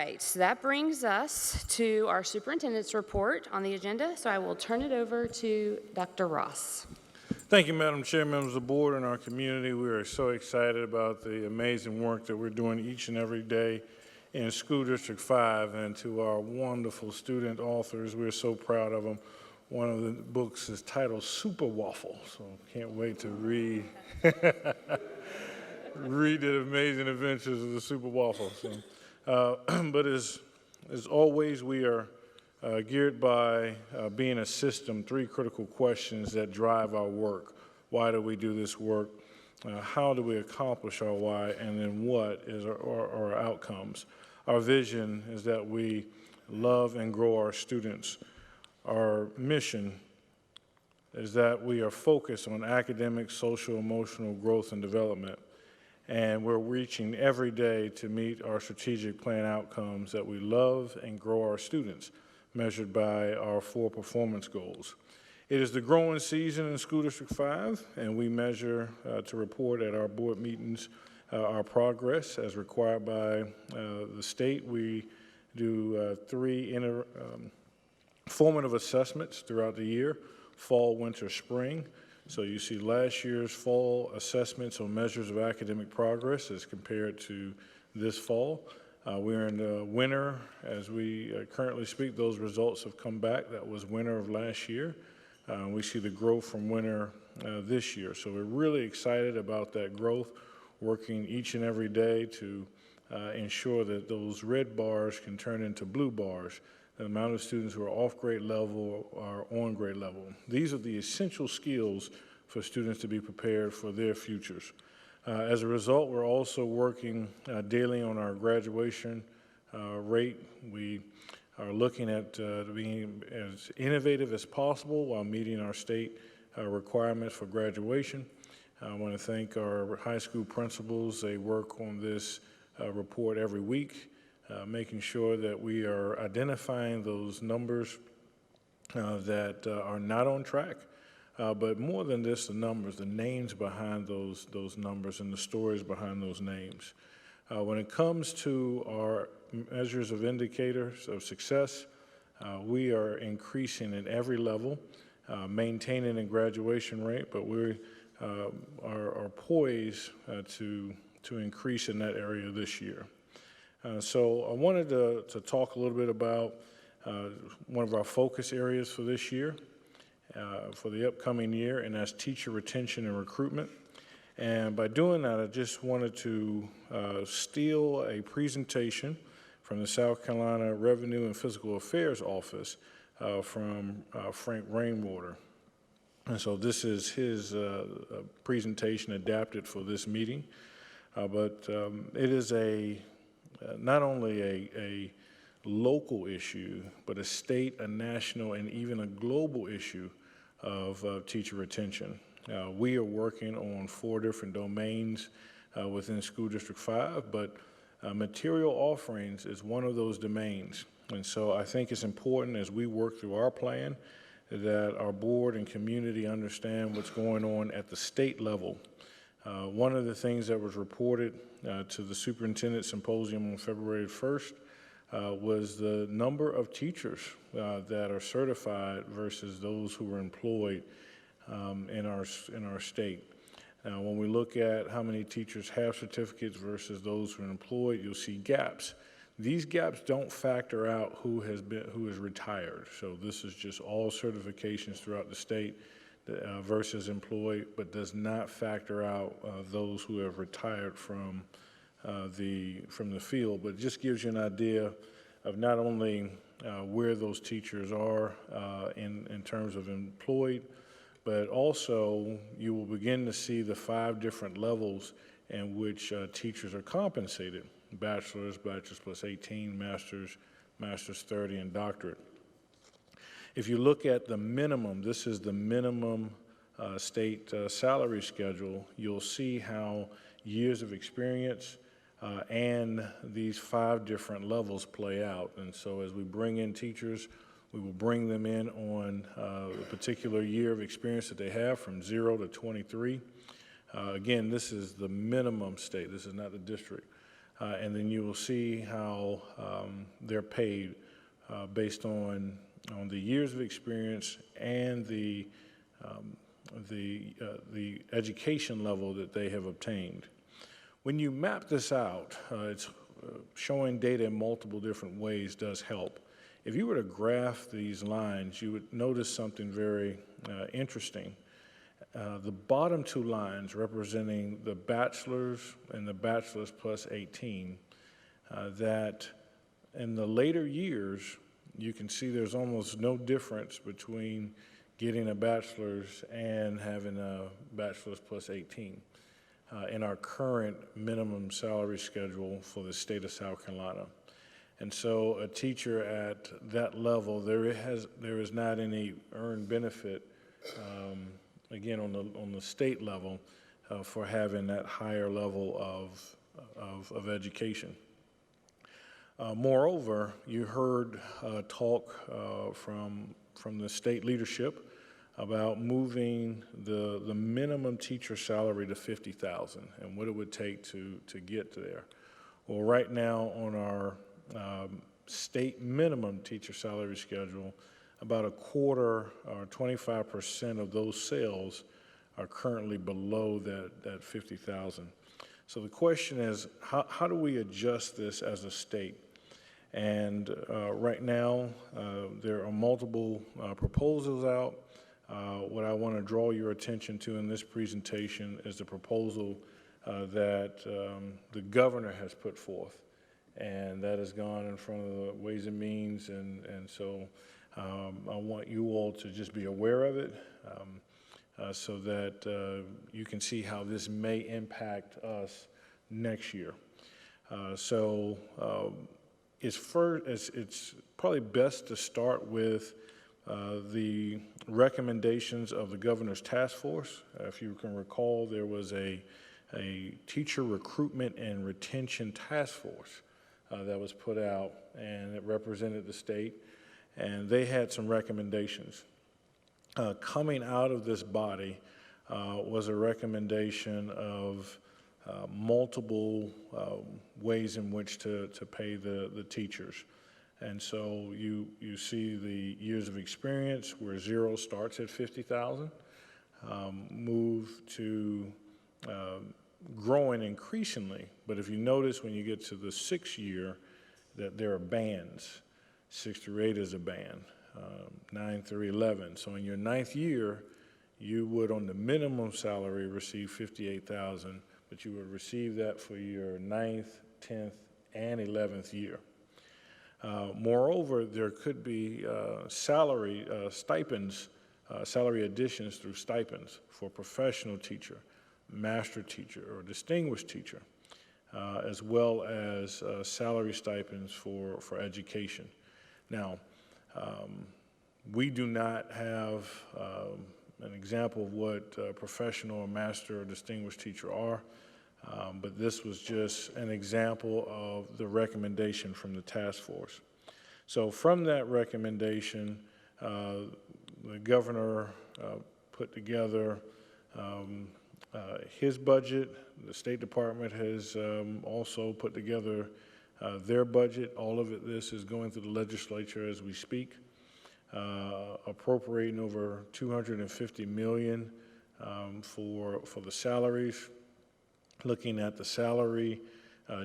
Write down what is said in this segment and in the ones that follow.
right, so that brings us to our superintendent's report on the agenda. So I will turn it over to Dr. Ross. Thank you, Madam Chair, members of the board, and our community. We are so excited about the amazing work that we're doing each and every day in School District 5, and to our wonderful student authors. We're so proud of them. One of the books is titled Super Waffle, so can't wait to read read the amazing adventures of the Super Waffle. So, but as always, we are geared by being a system, 3 critical questions that drive our work. Why do we do this work? How do we accomplish our why? And then what is our outcomes? Our vision is that we love and grow our students. Our mission is that we are focused on academic, social, emotional growth and development. And we're reaching every day to meet our strategic plan outcomes that we love and grow our students, measured by our 4 performance goals. It is the growing season in School District 5, and we measure to report at our board meetings our progress as required by the state. We do 3 formative assessments throughout the year: fall, winter, spring. So you see last year's fall assessments on measures of academic progress as compared to this fall. We're in the winter as we currently speak. Those results have come back. That was winter of last year. We see the growth from winter this year. So we're really excited about that growth, working each and every day to ensure that those red bars can turn into blue bars. The amount of students who are off grade level are on grade level. These are the essential skills for students to be prepared for their futures. As a result, we're also working daily on our graduation rate. We are looking at being as innovative as possible while meeting our state requirements for graduation. I want to thank our high school principals. They work on this report every week, making sure that we are identifying those numbers that are not on track. But more than this, the numbers, the names behind those numbers and the stories behind those names. When it comes to our measures of indicators of success, we are increasing at every level, maintaining a graduation rate, but we are poised to increase in that area this year. So I wanted to talk a little bit about one of our focus areas for this year, for the upcoming year, and that's teacher retention and recruitment. And by doing that, I just wanted to steal a presentation from the South Carolina Revenue and Fiscal Affairs Office from Frank Rainwater. And so this is his presentation adapted for this meeting. But it is not only a local issue, but a state, a national, and even a global issue of teacher retention. We are working on 4 different domains within School District 5, but material offerings is one of those domains. And so I think it's important as we work through our plan that our board and community understand what's going on at the state level. One of the things that was reported to the Superintendent Symposium on February 1st was the number of teachers that are certified versus those who are employed in our state. Now, when we look at how many teachers have certificates versus those who are employed, you'll see gaps. These gaps don't factor out who is retired. So this is just all certifications throughout the state versus employed, but does not factor out those who have retired from the field. But it just gives you an idea of not only where those teachers are in terms of employed, but also you will begin to see the 5 different levels in which teachers are compensated: bachelor's plus 18, master's 30, and doctorate. If you look at the minimum, this is the minimum state salary schedule, you'll see how years of experience and these 5 different levels play out. And so as we bring in teachers, we will bring them in on a particular year of experience that they have from 0 to 23. Again, this is the minimum state. This is not the district. and then you will see how they're paid based on the years of experience and the education level that they have obtained. When you map this out, it's showing data in multiple different ways does help. If you were to graph these lines, you would notice something very interesting. The bottom two lines representing the bachelor's and the bachelor's plus 18, that in the later years, you can see there's almost no difference between getting a bachelor's and having a bachelor's plus 18 in our current minimum salary schedule for the state of South Carolina. And so a teacher at that level, there is not any earned benefit, again, on the state level for having that higher level of education. Moreover, you heard talk from the state leadership about moving the minimum teacher salary to $50,000 and what it would take to get there. Well, right now on our state minimum teacher salary schedule, about a quarter or 25% of those sales are currently below that $50,000. So the question is, how do we adjust this as a state? And right now, there are multiple proposals out. What I want to draw your attention to in this presentation is the proposal that the governor has put forth, and that has gone in front of the Ways and Means, and so I want you all to just be aware of it so that you can see how this may impact us next year. It's probably best to start with the recommendations of the governor's task force. If you can recall, there was a teacher recruitment and retention task force that was put out, and it represented the state, and they had some recommendations. Coming out of this body was a recommendation of multiple ways in which to pay the teachers. And so you see the years of experience where zero starts at $50,000, move to growing increasingly. But if you notice when you get to the 6th year that there are bands. 6 through 8 is a band, 9 through 11. So in your 9th year, you would on the minimum salary receive $58,000, but you would receive that for your 9th, 10th, and 11th year. Moreover, there could be salary stipends, salary additions through stipends for professional teacher, master teacher, or distinguished teacher, as well as salary stipends for education. Now, we do not have an example of what a professional or master or distinguished teacher are, but this was just an example of the recommendation from the task force. So from that recommendation, the governor put together his budget. The State Department has also put together their budget. All of this is going through the legislature as we speak, appropriating over $250 million for the salaries. Looking at the salary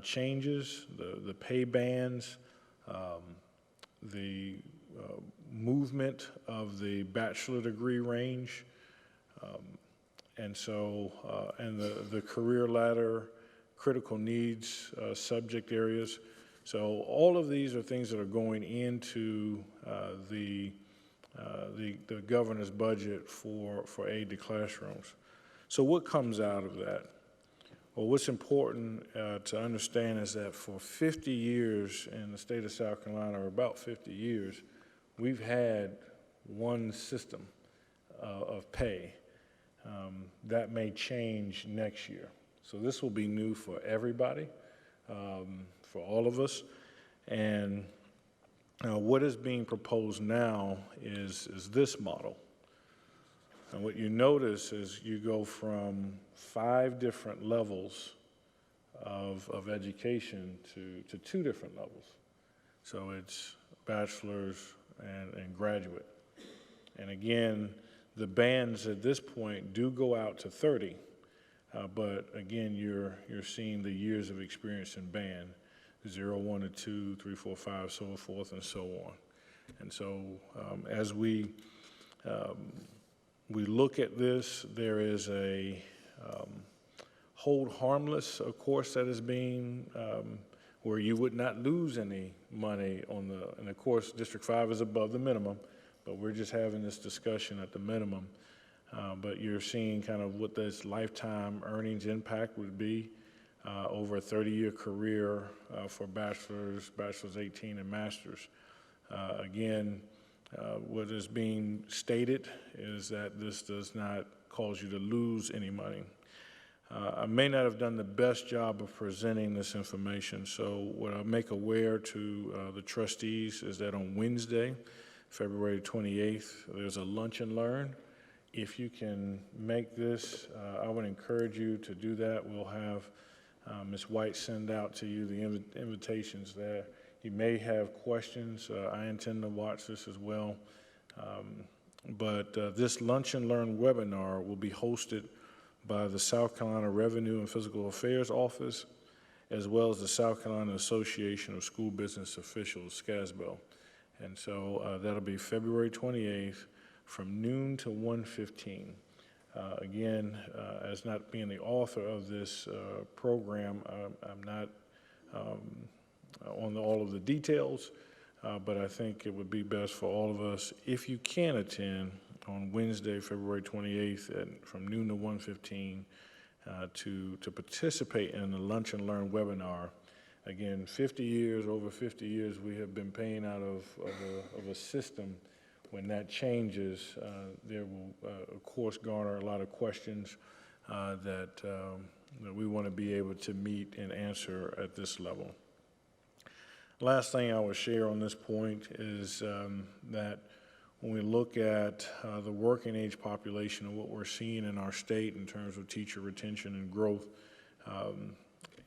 changes, the pay bands, the movement of the bachelor degree range, and the career ladder, critical needs subject areas. So all of these are things that are going into the governor's budget for aid to classrooms. So what comes out of that? Well, what's important to understand is that for 50 years in the state of South Carolina, or about 50 years, we've had one system of pay. That may change next year. So this will be new for everybody, for all of us. And what is being proposed now is this model. And what you notice is you go from 5 different levels of education to two different levels. So it's bachelor's and graduate. And again, the bands at this point do go out to 30, but again, you're seeing the years of experience in band, 0, 1 to 2, 3, 4, 5, so forth and so on. And so as we look at this, there is a hold harmless, of course, that is being, where you would not lose any money on and of course, District 5 is above the minimum, but we're just having this discussion at the minimum. But you're seeing kind of what this lifetime earnings impact would be over a 30-year career for bachelor's 18, and master's. Again, what is being stated is that this does not cause you to lose any money. I may not have done the best job of presenting this information, so what I'll make aware to the trustees is that on Wednesday, February 28th, there's a lunch and learn. If you can make this, I would encourage you to do that. We'll have Ms. White send out to you the invitations there. You may have questions. I intend to watch this as well. But this Lunch and Learn webinar will be hosted by the South Carolina Revenue and Fiscal Affairs Office, as well as the South Carolina Association of School Business Officials, SCASBO. And so that'll be February 28th from noon to 1:15. Again, as not being the author of this program, I'm not on all of the details, but I think it would be best for all of us, if you can attend on Wednesday, February 28th from noon to 1:15 to participate in the Lunch and Learn webinar. Again, over 50 years, we have been paying out of a system. When that changes, there will, of course, garner a lot of questions that we want to be able to meet and answer at this level. Last thing I will share on this point is that when we look at the working age population and what we're seeing in our state in terms of teacher retention and growth,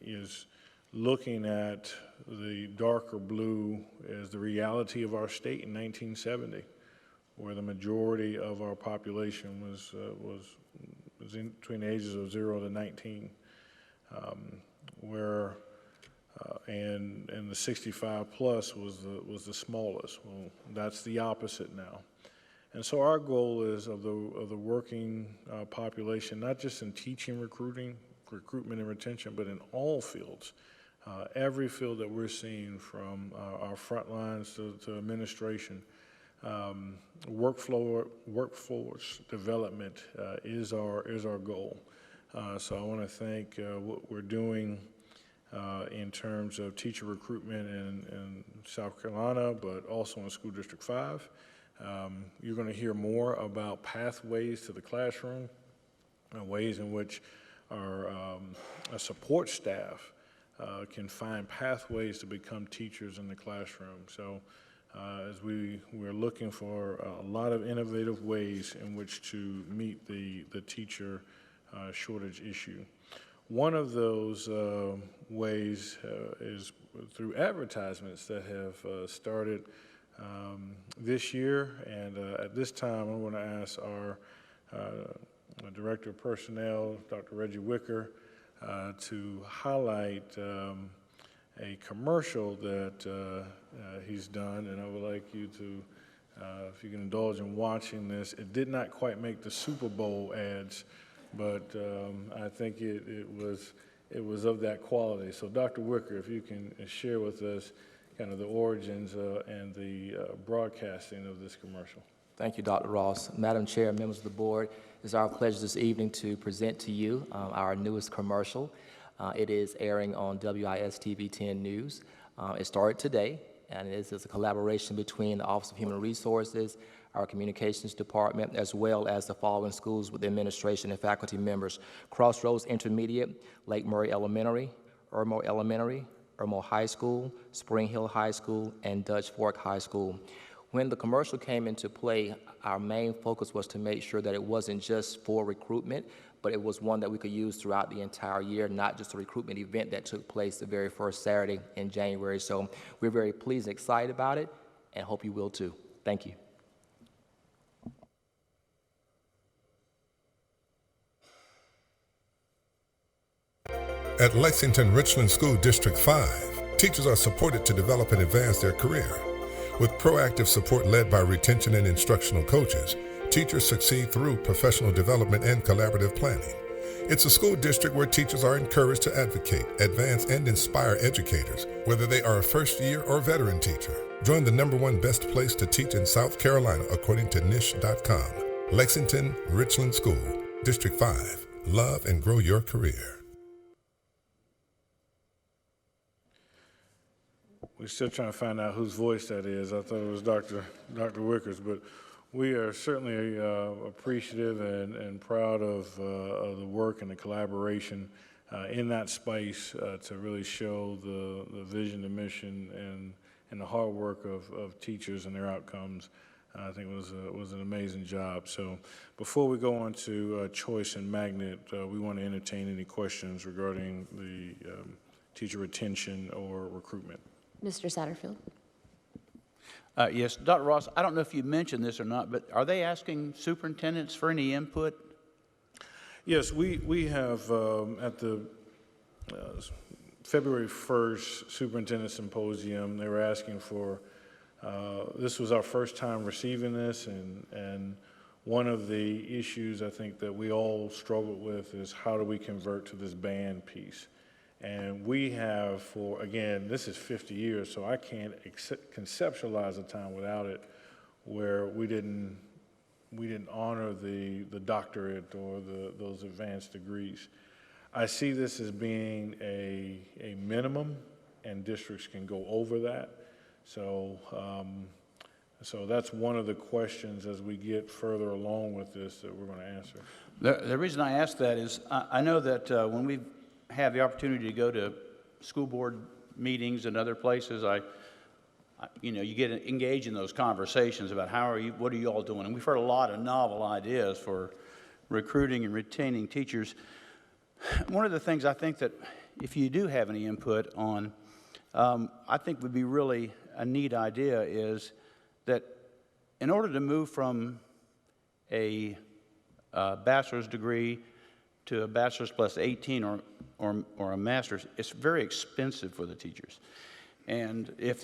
is looking at the darker blue as the reality of our state in 1970, where the majority of our population was in between the ages of 0 to 19, and the 65 plus was the smallest. Well, that's the opposite now. And so our goal is of the working population, not just in teaching, recruitment and retention, but in all fields. Every field that we're seeing, from our front lines to administration, workforce development is our goal. So I want to thank what we're doing in terms of teacher recruitment in South Carolina, but also in School District 5. You're going to hear more about pathways to the classroom, ways in which our support staff can find pathways to become teachers in the classroom. So as we're looking for a lot of innovative ways in which to meet the teacher shortage issue. One of those ways is through advertisements that have started this year, and at this time I want to ask our Director of Personnel, Dr. Reggie Wicker, to highlight a commercial that he's done, and I would like you to, if you can indulge in watching this. It did not quite make the Super Bowl ads, but I think it was of that quality. So Dr. Wicker, if you can share with us kind of the origins and the broadcasting of this commercial. Thank you, Dr. Ross. Madam Chair, members of the board, it's our pleasure this evening to present to you our newest commercial. It is airing on WIS-TV 10 News. It started today, and it is a collaboration between the Office of Human Resources, our communications department, as well as the following schools with administration and faculty members: Crossroads Intermediate, Lake Murray Elementary, Irmo Elementary, Irmo High School, Spring Hill High School, and Dutch Fork High School. When the commercial came into play, our main focus was to make sure that it wasn't just for recruitment, but it was one that we could use throughout the entire year, not just a recruitment event that took place the very first Saturday in January. So we're very pleased and excited about it, and hope you will too. Thank you. At Lexington Richland School District 5, teachers are supported to develop and advance their career. With proactive support led by retention and instructional coaches, teachers succeed through professional development and collaborative planning. It's a school district where teachers are encouraged to advocate, advance, and inspire educators, whether they are a first-year or veteran teacher. Join the #1 best place to teach in South Carolina according to niche.com. Lexington Richland School, District 5. Love and grow your career. We're still trying to find out whose voice that is. I thought it was Dr. Wickers, but we are certainly appreciative and proud of the work and the collaboration in that space to really show the vision, the mission, and the hard work of teachers and their outcomes. I think it was an amazing job. So before we go on to choice and magnet, we want to entertain any questions regarding the teacher retention or recruitment. Mr. Satterfield. Yes, Dr. Ross, I don't know if you mentioned this or not, but are they asking superintendents for any input? Yes, we have at the February 1st Superintendent Symposium, they were asking for, this was our first time receiving this, and one of the issues I think that we all struggled with is how do we convert to this band piece? And we have again, this is 50 years, so I can't conceptualize a time without it where we didn't honor the doctorate or those advanced degrees. I see this as being a minimum, and districts can go over that. So, so that's one of the questions as we get further along with this that we're going to answer. The reason I ask that is I know that when we have the opportunity to go to school board meetings and other places, you get engaged in those conversations about what are you all doing? And we've heard a lot of novel ideas for recruiting and retaining teachers. One of the things I think that if you do have any input on, I think would be really a neat idea is that in order to move from a bachelor's degree to a bachelor's plus 18 or a master's, it's very expensive for the teachers. And if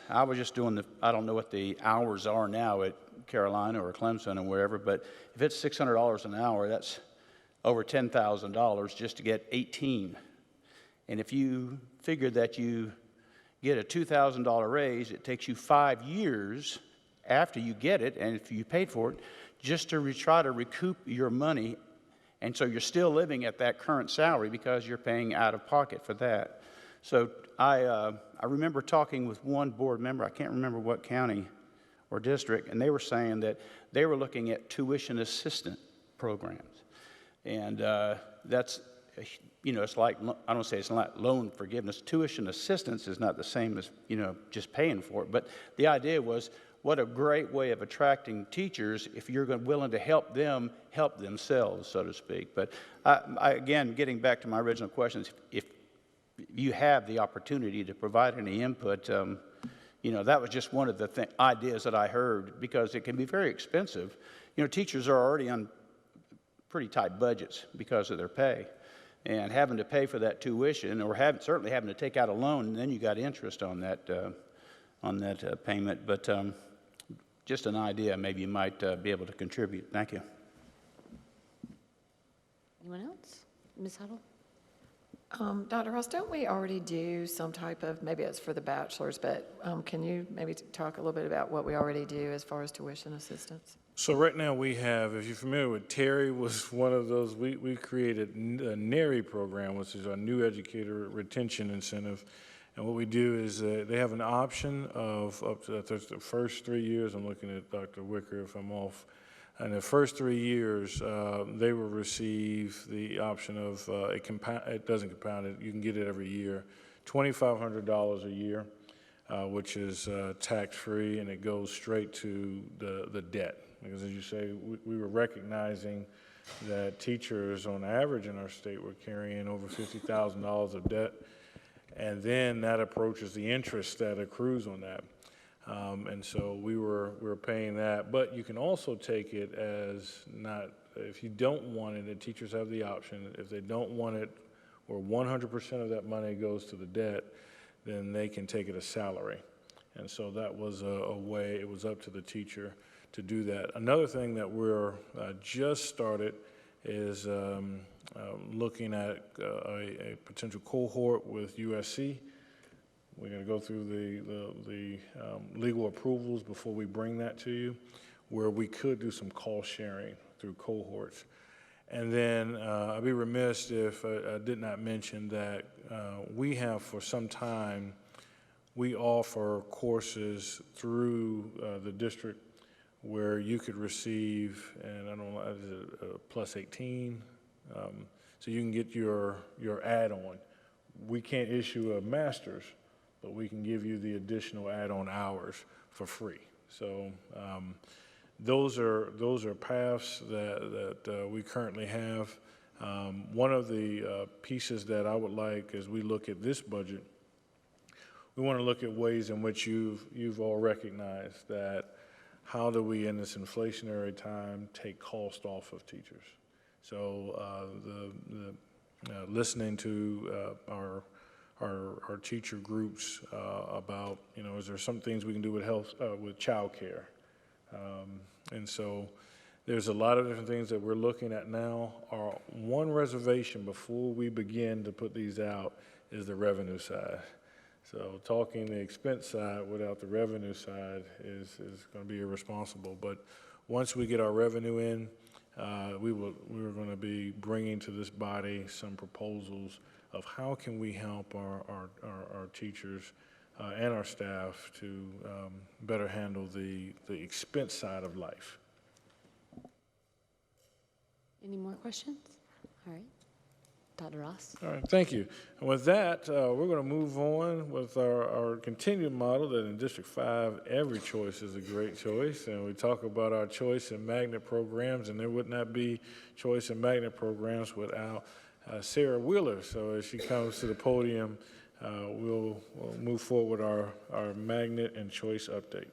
I was just doing I don't know what the hours are now at Carolina or Clemson or wherever, but if it's $600 an hour, that's over $10,000 just to get 18. And if you figure that you get a $2,000 raise, it takes you 5 years after you get it, and if you paid for it, just to try to recoup your money. And so you're still living at that current salary because you're paying out of pocket for that. So I remember talking with one board member, I can't remember what county or district, and they were saying that they were looking at tuition assistant programs. And that's, it's like, I don't say it's not loan forgiveness. Tuition assistance is not the same as, just paying for it. But the idea was, what a great way of attracting teachers if you're willing to help them help themselves, so to speak. But again, getting back to my original questions, if you have the opportunity to provide any input, that was just one of the ideas that I heard, because it can be very expensive. Teachers are already on pretty tight budgets because of their pay, and having to pay for that tuition, or certainly having to take out a loan, and then you got interest on that payment. But just an idea, maybe you might be able to contribute. Thank you. Anyone else? Ms. Huddle? Dr. Ross, don't we already do some type of, maybe it's for the bachelors, but can you maybe talk a little bit about what we already do as far as tuition assistance? So right now we have, if you're familiar with Terry, was one of those, we created a NARI program, which is our new educator retention incentive. And what we do is they have an option of up to the first 3 years. I'm looking at Dr. Wicker if I'm off. In the first 3 years, they will receive the option of, it doesn't compound it, you can get it every year, $2,500 a year, which is tax-free, and it goes straight to the debt. Because as you say, we were recognizing that teachers on average in our state were carrying over $50,000 of debt. And then that approaches the interest that accrues on that. And so we were paying that. But you can also take it as not, if you don't want it, the teachers have the option. If they don't want it, or 100% of that money goes to the debt, then they can take it as salary. And so that was a way, it was up to the teacher to do that. Another thing that we're just started is looking at a potential cohort with USC. We're going to go through the legal approvals before we bring that to you, where we could do some cost sharing through cohorts. And then I'd be remiss if I did not mention that we have for some time, we offer courses through the district where you could receive, and I don't know, is it plus 18? So you can get your add-on. We can't issue a master's, but we can give you the additional add-on hours for free. So those are paths that we currently have. One of the pieces that I would like as we look at this budget, we want to look at ways in which you've all recognized that how do we in this inflationary time take cost off of teachers. So listening to our teacher groups about, is there some things we can do with health, with childcare? And so there's a lot of different things that we're looking at now. Our one reservation before we begin to put these out is the revenue side. So talking the expense side without the revenue side is going to be irresponsible. But once we get our revenue in, we're going to be bringing to this body some proposals of how can we help our teachers and our staff to better handle the expense side of life. Any more questions? All right. Dr. Ross? All right, thank you. And with that, we're going to move on with our continued model that in District 5, every choice is a great choice. And we talk about our choice and magnet programs, and there would not be choice and magnet programs without Sarah Wheeler. So as she comes to the podium, we'll move forward with our magnet and choice update.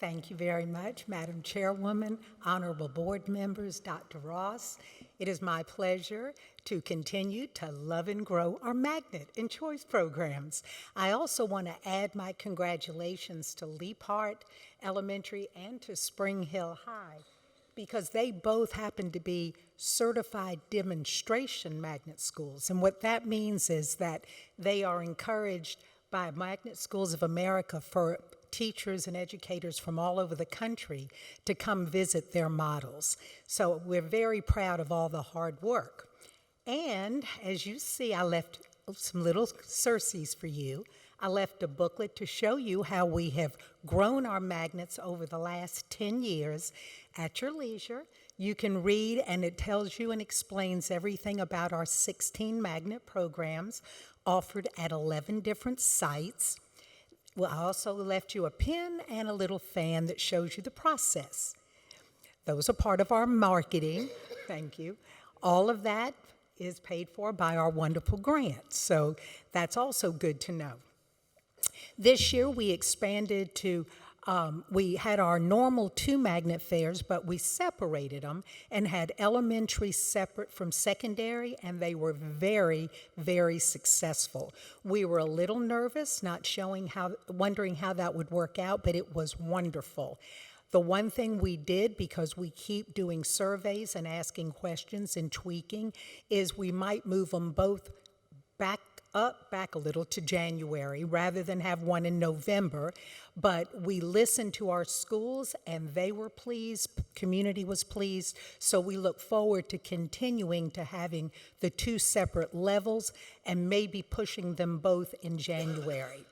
Thank you very much, Madam Chairwoman, honorable board members, Dr. Ross. It is my pleasure to continue to love and grow our magnet and choice programs. I also want to add my congratulations to Leap Hart Elementary and to Spring Hill High, because they both happen to be certified demonstration magnet schools. And what that means is that they are encouraged by Magnet Schools of America for teachers and educators from all over the country to come visit their models. So we're very proud of all the hard work. And as you see, I left some little Circes for you. I left a booklet to show you how we have grown our magnets over the last 10 years. At your leisure, you can read, and it tells you and explains everything about our 16 magnet programs offered at 11 different sites. Well, I also left you a pen and a little fan that shows you the process. Those are part of our marketing. Thank you. All of that is paid for by our wonderful grants, so that's also good to know. This year we expanded to, we had our normal 2 magnet fairs, but we separated them and had elementary separate from secondary, and they were very, very successful. We were a little nervous, wondering how that would work out, but it was wonderful. The one thing we did, because we keep doing surveys and asking questions and tweaking, is we might move them both back a little to January rather than have one in November. But we listened to our schools and they were pleased, community was pleased, so we look forward to continuing to having the 2 separate levels and maybe pushing them both in January.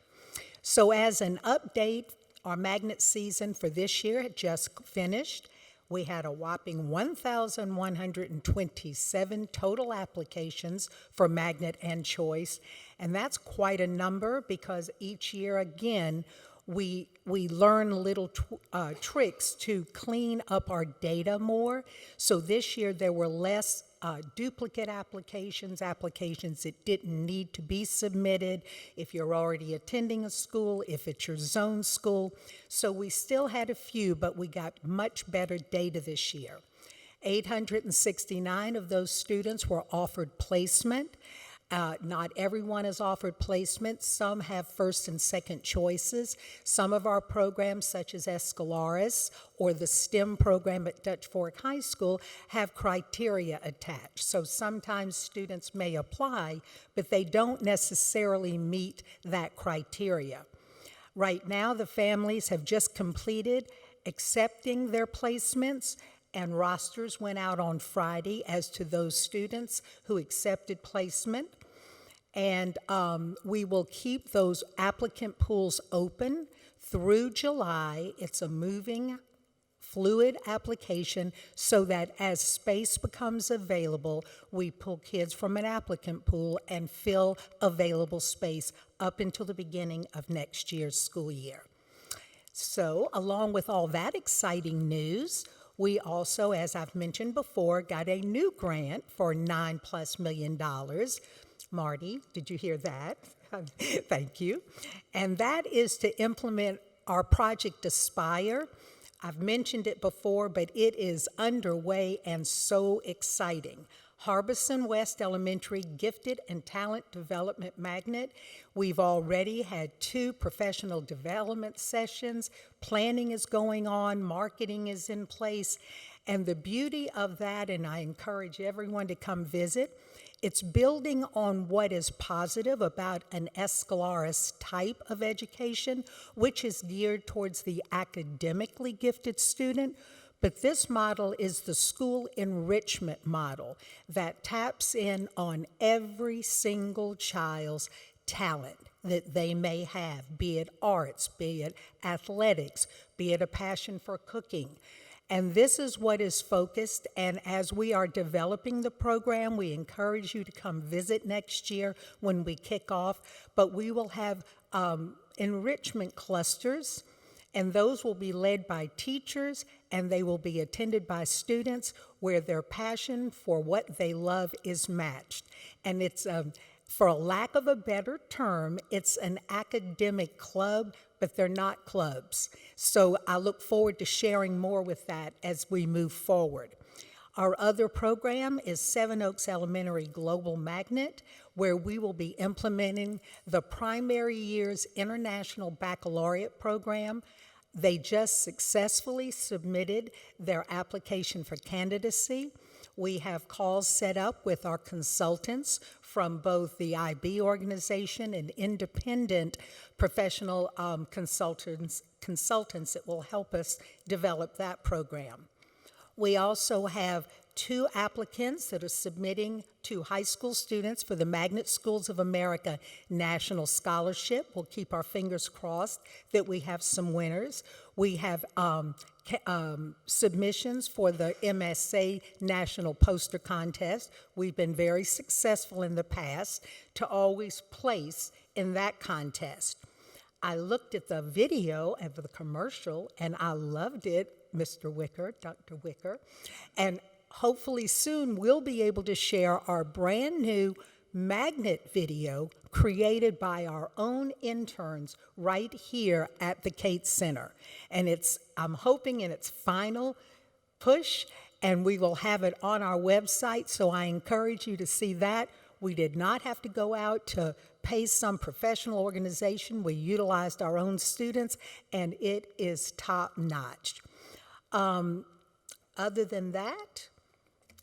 So as an update, our magnet season for this year had just finished. We had a whopping 1,127 total applications for magnet and choice, and that's quite a number because each year, again, we learn little tricks to clean up our data more. So this year there were less duplicate applications that didn't need to be submitted if you're already attending a school, if it's your zone school. So we still had a few, but we got much better data this year. 869 of those students were offered placement. Not everyone is offered placement. Some have first and second choices. Some of our programs, such as Escalaris or the STEM program at Dutch Fork High School, have criteria attached. So sometimes students may apply, but they don't necessarily meet that criteria. Right now, the families have just completed accepting their placements, and rosters went out on Friday as to those students who accepted placement. And we will keep those applicant pools open through July. It's a moving, fluid application so that as space becomes available, we pull kids from an applicant pool and fill available space up until the beginning of next year's school year. So, along with all that exciting news, we also, as I've mentioned before, got a new grant for $9+ million. Marty, did you hear that? Thank you. And that is to implement our Project Aspire. I've mentioned it before, but it is underway and so exciting. Harbison West Elementary Gifted and Talent Development Magnet. We've already had 2 professional development sessions. Planning is going on, marketing is in place. And the beauty of that, and I encourage everyone to come visit, it's building on what is positive about an Escalaris type of education, which is geared towards the academically gifted student. But this model is the school enrichment model that taps in on every single child's talent that they may have, be it arts, be it athletics, be it a passion for cooking. And this is what is focused, and as we are developing the program, we encourage you to come visit next year when we kick off, but we will have enrichment clusters, and those will be led by teachers, and they will be attended by students where their passion for what they love is matched. And it's, for a lack of a better term, it's an academic club, but they're not clubs. So I look forward to sharing more with that as we move forward. Our other program is Seven Oaks Elementary Global Magnet, where we will be implementing the primary year's International Baccalaureate program. They just successfully submitted their application for candidacy. We have calls set up with our consultants from both the IB organization and independent professional consultants that will help us develop that program. We also have 2 applicants that are submitting to high school students for the Magnet Schools of America National Scholarship. We'll keep our fingers crossed that we have some winners. We have submissions for the MSA National Poster Contest. We've been very successful in the past to always place in that contest. I looked at the video of the commercial and I loved it, Mr. Wicker, Dr. Wicker, and hopefully soon we'll be able to share our brand new magnet video created by our own interns right here at the Cates Center. And I'm hoping in its final push, and we will have it on our website, so I encourage you to see that. We did not have to go out to pay some professional organization. We utilized our own students, and it is top-notch. Other than that,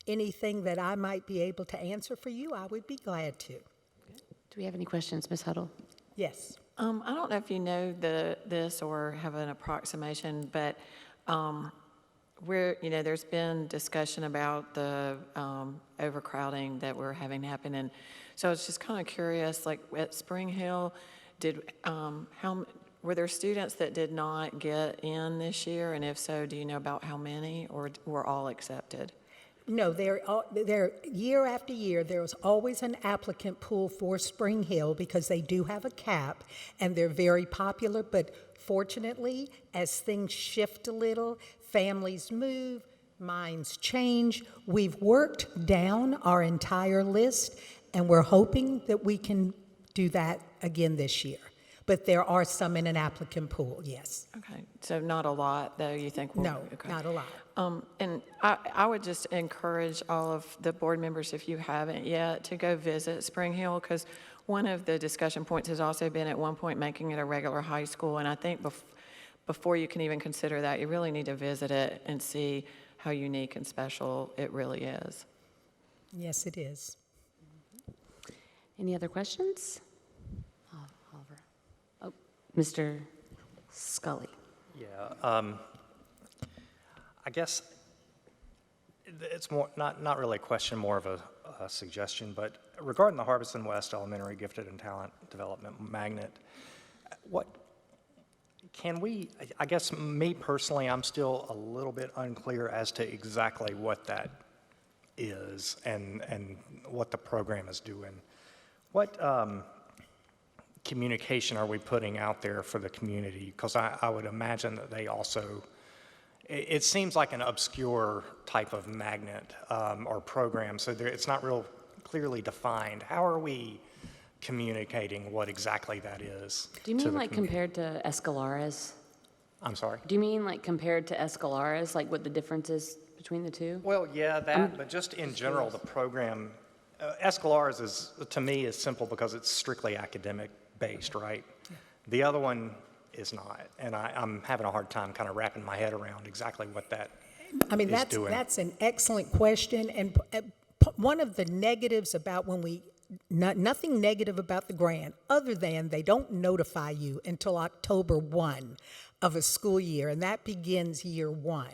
anything that I might be able to answer for you, I would be glad to. Do we have any questions, Ms. Huddle? Yes. I don't know if you know this or have an approximation, but there's been discussion about the overcrowding that we're having happen, and so I was just kind of curious, like at Spring Hill, were there students that did not get in this year, and if so, do you know about how many, or were all accepted? No, they're year after year, there's always an applicant pool for Spring Hill because they do have a cap and they're very popular, but fortunately, as things shift a little, families move, minds change, we've worked down our entire list, and we're hoping that we can do that again this year. But there are some in an applicant pool, yes. Okay, so not a lot, though, you think? No, okay. not a lot. And I would just encourage all of the board members, if you haven't yet, to go visit Spring Hill, because one of the discussion points has also been at one point making it a regular high school, and I think before you can even consider that, you really need to visit it and see how unique and special it really is. Yes, it is. Any other questions? Oliver. Oh, Mr. Scully. Yeah, I guess it's more, not really a question, more of a suggestion, but regarding the Harbison West Elementary Gifted and Talent Development Magnet, what can we, I guess me personally, I'm still a little bit unclear as to exactly what that is and what the program is doing. What communication are we putting out there for the community? Because I would imagine that they also, it seems like an obscure type of magnet or program, so it's not real clearly defined. How are we communicating what exactly that is? Do you mean like compared to Escalares? I'm sorry? Do you mean like compared to Escalares, like what the difference is between the two? Well, yeah, that, but just in general, the program, Escalares is, to me, is simple because it's strictly academic based, right? Yeah. The other one is not, and I'm having a hard time kind of wrapping my head around exactly what that is doing. That's an excellent question, and one of the negatives about when we, nothing negative about the grant, other than they don't notify you until October 1 of a school year, and that begins year 1.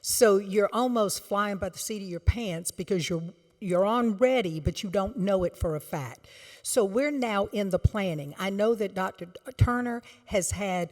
So you're almost flying by the seat of your pants because you're on ready, but you don't know it for a fact. So we're now in the planning. I know that Dr. Turner has had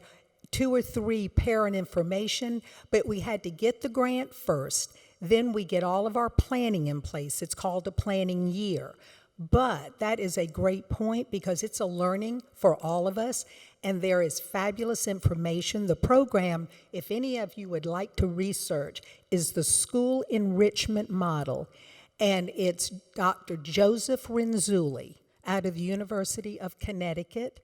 2 or 3 parent information, but we had to get the grant first. Then we get all of our planning in place. It's called a planning year. But that is a great point because it's a learning for all of us, and there is fabulous information. The program, if any of you would like to research, is the School Enrichment Model, and it's Dr. Joseph Renzulli out of the University of Connecticut,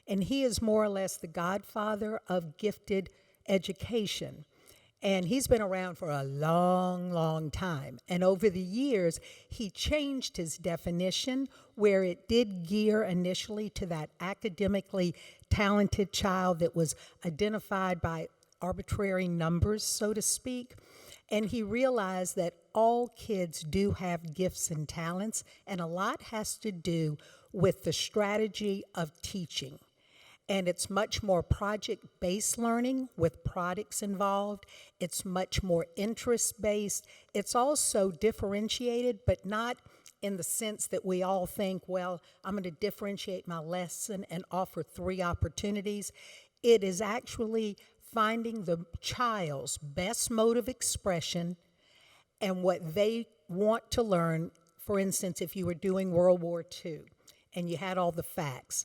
and he is more or less the godfather of gifted education. And he's been around for a long, long time. And over the years, he changed his definition where it did gear initially to that academically talented child that was identified by arbitrary numbers, so to speak. And he realized that all kids do have gifts and talents, and a lot has to do with the strategy of teaching. And it's much more project-based learning with products involved. It's much more interest-based. It's also differentiated, but not in the sense that we all think, well, I'm going to differentiate my lesson and offer 3 opportunities. It is actually finding the child's best mode of expression and what they want to learn. For instance, if you were doing World War II and you had all the facts,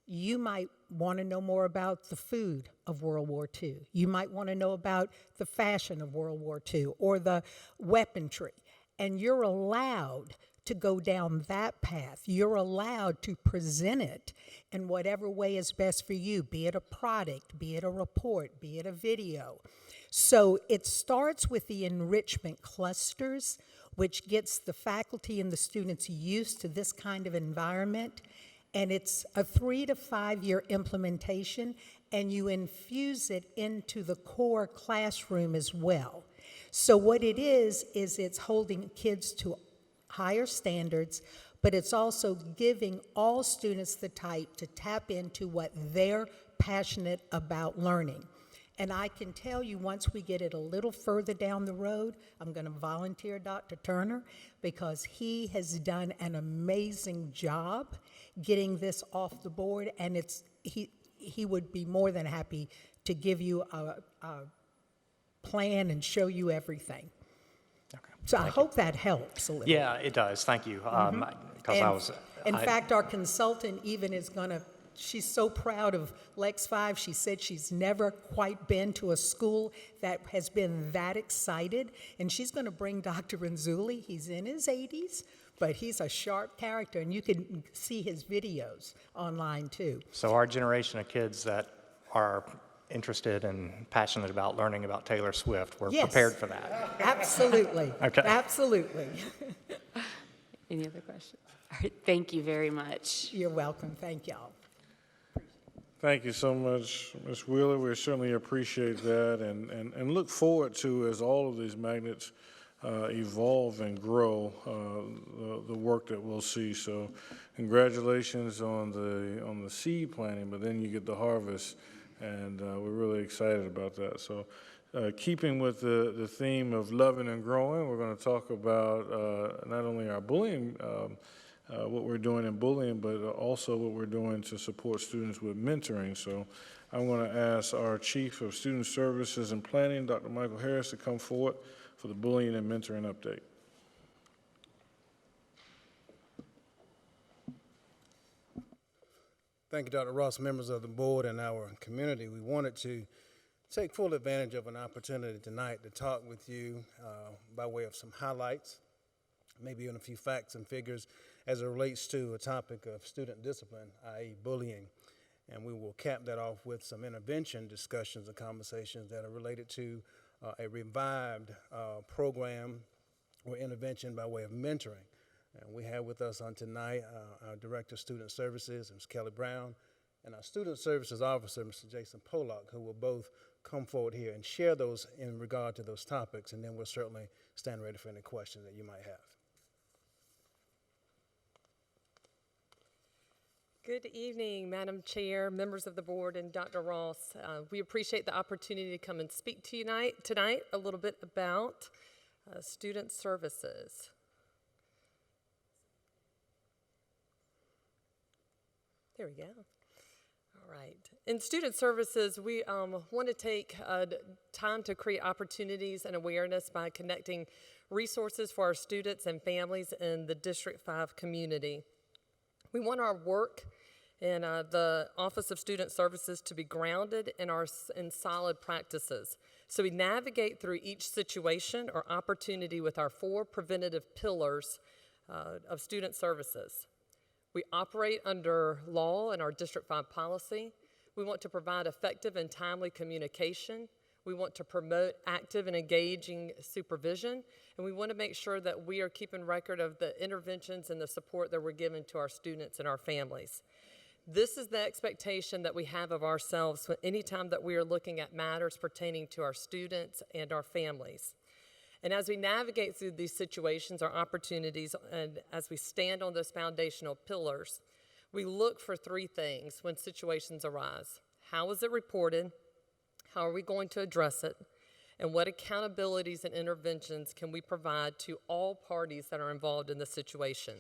you might want to know more about the food of World War II. You might want to know about the fashion of World War II or the weaponry. And you're allowed to go down that path. You're allowed to present it in whatever way is best for you, be it a product, be it a report, be it a video. So it starts with the enrichment clusters, which gets the faculty and the students used to this kind of environment. And it's a 3 to 5 year implementation, and you infuse it into the core classroom as well. So what it is it's holding kids to higher standards, but it's also giving all students the type to tap into what they're passionate about learning. And I can tell you, once we get it a little further down the road, I'm going to volunteer Dr. Turner because he has done an amazing job getting this off the board, and he would be more than happy to give you a plan and show you everything. Okay. So I hope that helps a little. Yeah, it does. Thank you. Because In fact, our consultant even is going to she's so proud of Lex 5. She said she's never quite been to a school that has been that excited. And she's going to bring Dr. Renzulli. He's in his 80s, but he's a sharp character, and you can see his videos online too. So our generation of kids that are interested and passionate about learning about Taylor Swift, we're Yes. prepared for that. Absolutely. Okay. Absolutely. Any other questions? All right, thank you very much. You're welcome. Thank y'all. Thank you so much, Ms. Wheeler. We certainly appreciate that and look forward to, as all of these magnets evolve and grow, the work that we'll see. So congratulations on the seed planting, but then you get the harvest, and we're really excited about that. So keeping with the theme of loving and growing, we're going to talk about not only our bullying, what we're doing in bullying, but also what we're doing to support students with mentoring. So I'm going to ask our Chief of Student Services and Planning, Dr. Michael Harris, to come forward for the bullying and mentoring update. Thank you, Dr. Ross, members of the board and our community. We wanted to take full advantage of an opportunity tonight to talk with you by way of some highlights, maybe on a few facts and figures as it relates to a topic of student discipline, i.e. bullying. And we will cap that off with some intervention discussions and conversations that are related to a revived program or intervention by way of mentoring. And we have with us on tonight our Director of Student Services, Ms. Kelly Brown, and our Student Services Officer, Mr. Jason Pollock, who will both come forward here and share those in regard to those topics, and then we'll certainly stand ready for any questions that you might have. Good evening, Madam Chair, members of the board, and Dr. Ross. We appreciate the opportunity to come and speak to you tonight a little bit about student services. There we go. All right. In student services, we want to take time to create opportunities and awareness by connecting resources for our students and families in the District 5 community. We want our work in the Office of Student Services to be grounded in solid practices. So we navigate through each situation or opportunity with our 4 preventative pillars of student services. We operate under law and our District 5 policy. We want to provide effective and timely communication. We want to promote active and engaging supervision, and we want to make sure that we are keeping record of the interventions and the support that we're giving to our students and our families. This is the expectation that we have of ourselves anytime that we are looking at matters pertaining to our students and our families. And as we navigate through these situations or opportunities, and as we stand on those foundational pillars, we look for 3 things when situations arise. How is it reported? How are we going to address it? And what accountabilities and interventions can we provide to all parties that are involved in the situation?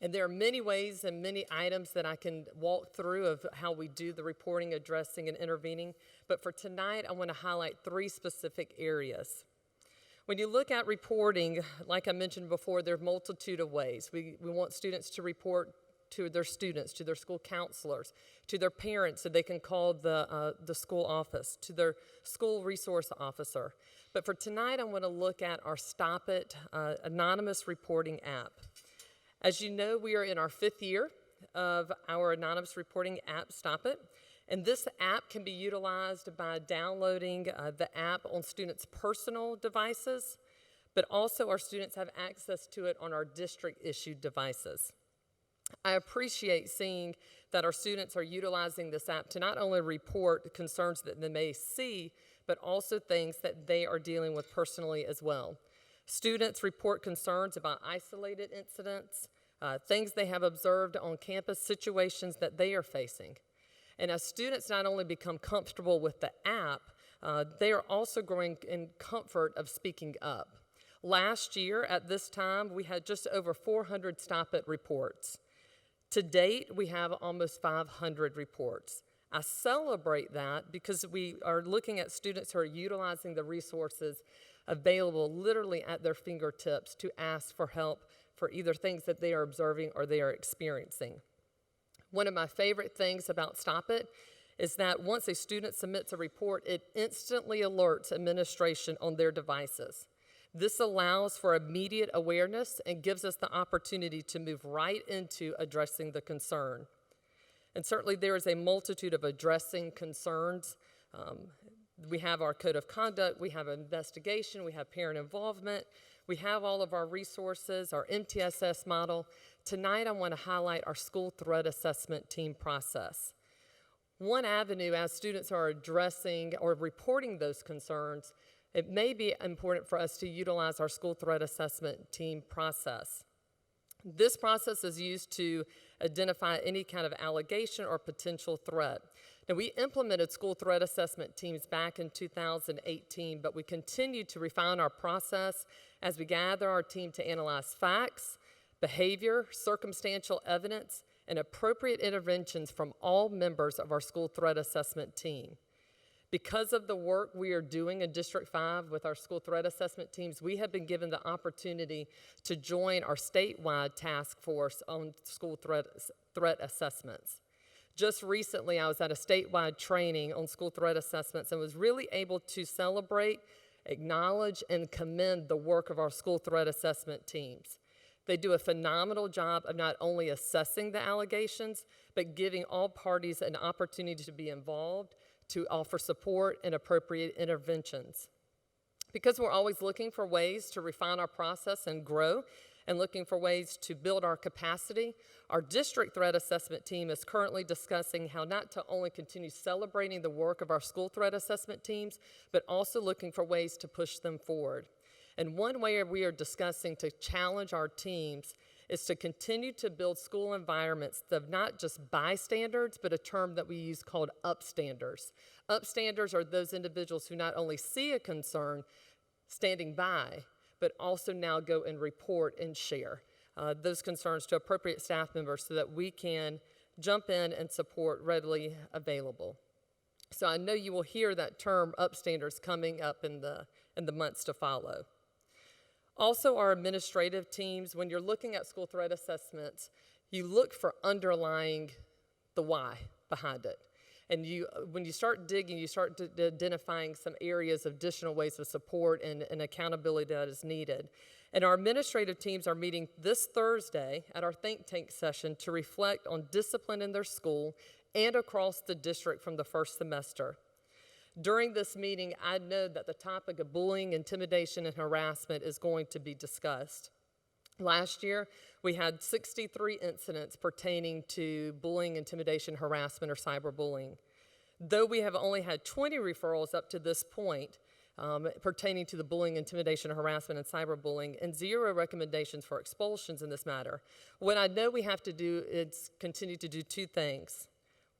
And there are many ways and many items that I can walk through of how we do the reporting, addressing, and intervening. But for tonight, I want to highlight 3 specific areas. When you look at reporting, like I mentioned before, there are a multitude of ways. We want students to report to their students, to their school counselors, to their parents so they can call the school office, to their school resource officer. But for tonight, I want to look at our Stop It anonymous reporting app. As you know, we are in our 5th year of our anonymous reporting app, Stop It. And this app can be utilized by downloading the app on students' personal devices, but also our students have access to it on our district-issued devices. I appreciate seeing that our students are utilizing this app to not only report concerns that they may see, but also things that they are dealing with personally as well. Students report concerns about isolated incidents, things they have observed on campus, situations that they are facing. And as students not only become comfortable with the app, they are also growing in comfort of speaking up. Last year at this time, we had just over 400 Stop It reports. To date, we have almost 500 reports. I celebrate that because we are looking at students who are utilizing the resources available literally at their fingertips to ask for help for either things that they are observing or they are experiencing. One of my favorite things about Stop It is that once a student submits a report, it instantly alerts administration on their devices. This allows for immediate awareness and gives us the opportunity to move right into addressing the concern. And certainly there is a multitude of addressing concerns. We have our code of conduct, we have investigation, we have parent involvement, we have all of our resources, our MTSS model. Tonight I want to highlight our school threat assessment team process. One avenue as students are addressing or reporting those concerns, it may be important for us to utilize our school threat assessment team process. This process is used to identify any kind of allegation or potential threat. Now, we implemented school threat assessment teams back in 2018, but we continue to refine our process as we gather our team to analyze facts, behavior, circumstantial evidence, and appropriate interventions from all members of our school threat assessment team. Because of the work we are doing in District 5 with our school threat assessment teams, we have been given the opportunity to join our statewide task force on school threat assessments. Just recently, I was at a statewide training on school threat assessments and was really able to celebrate, acknowledge, and commend the work of our school threat assessment teams. They do a phenomenal job of not only assessing the allegations, but giving all parties an opportunity to be involved, to offer support and appropriate interventions. Because we're always looking for ways to refine our process and grow, and looking for ways to build our capacity, our district threat assessment team is currently discussing how not to only continue celebrating the work of our school threat assessment teams, but also looking for ways to push them forward. And one way we are discussing to challenge our teams is to continue to build school environments of not just bystanders, but a term that we use called upstanders. Upstanders are those individuals who not only see a concern standing by, but also now go and report and share those concerns to appropriate staff members so that we can jump in and support readily available. So I know you will hear that term upstanders coming up in the months to follow. Also, our administrative teams, when you're looking at school threat assessments, you look for underlying the why behind it. And when you start digging, you start identifying some areas of additional ways of support and accountability that is needed. And our administrative teams are meeting this Thursday at our think tank session to reflect on discipline in their school and across the district from the first semester. During this meeting, I know that the topic of bullying, intimidation, and harassment is going to be discussed. Last year, we had 63 incidents pertaining to bullying, intimidation, harassment, or cyberbullying. Though we have only had 20 referrals up to this point pertaining to the bullying, intimidation, harassment, and cyberbullying, and 0 recommendations for expulsions in this matter, what I know we have to do is continue to do 2 things.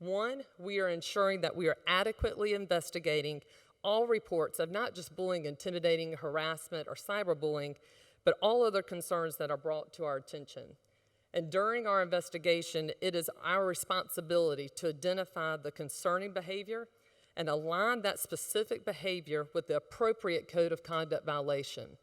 One, we are ensuring that we are adequately investigating all reports of not just bullying, intimidating, harassment, or cyberbullying, but all other concerns that are brought to our attention. And during our investigation, it is our responsibility to identify the concerning behavior and align that specific behavior with the appropriate code of conduct violation.